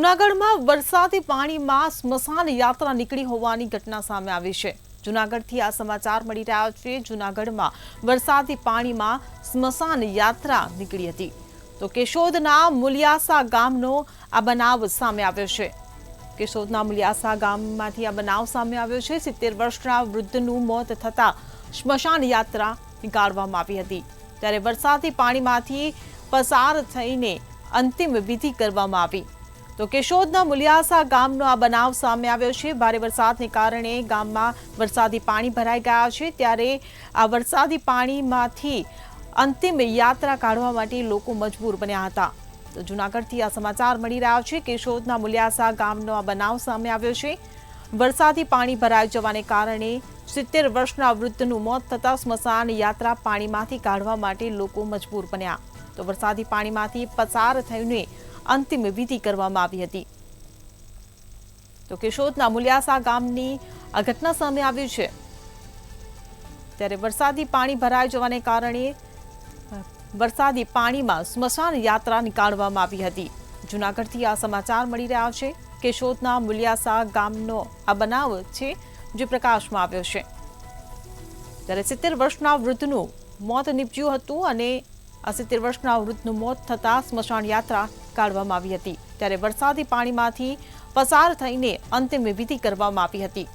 જૂનાગઢમાં વરસાદી પાણીમાં સ્મશાન યાત્રા નીકળી હોવાની ઘટના સામે આવી છે। જૂનાગઢથી આ સમાચાર મળી રહ્યા છે। જૂનાગઢમાં વરસાદી પાણીમાં સ્મશાન યાત્રા નીકળી હતી તો કેશોદના મુલિયાસા ગામનો આ બનાવ સામે આવ્યો છે। કેશોદના મુલિયાસા ગામમાંથી આ બનાવ સામે આવ્યો છે। 70 વર્ષના વૃદ્ધનું મોત થતા સ્મશાન યાત્રા નીકાળવામાં આવી હતી। ત્યારે વરસાદી પાણીમાંથી પસાર થઈને અંતિમ વિધિ કરવામાં આવી। તો કેશોદના મુલિયાસા ગામનો આ બનાવ સામે આવ્યો છે। ભારે વરસાદને કારણે ગામમાં વરસાદી પાણી ભરાઈ ગયા છે। ત્યારે આ વરસાદી પાણીમાંથી અંતિમ યાત્રા કાઢવા માટે લોકો મજબૂર બન્યા હતા। તો જૂનાગઢથી આ સમાચાર મળી રહ્યા છે। કેશોદના મુલિયાસા ગામનો આ બનાવ સામે આવ્યો છે। વરસાદી પાણી ભરાઈ જવાને કારણે 70 વર્ષના વૃદ્ધનું મોત થતા સ્મશાન યાત્રા પાણીમાંથી કાઢવા માટે લોકો મજબૂર બન્યા। તો વરસાદી પાણીમાંથી પસાર થઈને અંતિમ વિધિ કરવામાં આવી હતી। તો કેશોદના મુલિયાસા ગામની આ ઘટના સામે આવી છે। ત્યારે વરસાદી પાણી ભરાઈ જવાને કારણે વરસાદી પાણીમાં સ્મશાન યાત્રા નીકાળવામાં આવી હતી। જૂનાગઢથી આ સમાચાર મળી રહ્યા છે। કેશોદના મુલિયાસા ગામનો આ બનાવ છે જે પ્રકાશમાં આવ્યો છે। ત્યારે 70 વર્ષના વૃદ્ધનું મોત નીપજ્યું હતું અને આ 70 વર્ષના વૃદ્ધનું મોત થતા સ્મશાન યાત્રા કાઢવામાં આવી હતી। ત્યારે વરસાદી પાણીમાંથી પસાર થઈને અંતિમ વિધિ કરવામાં આવી હતી।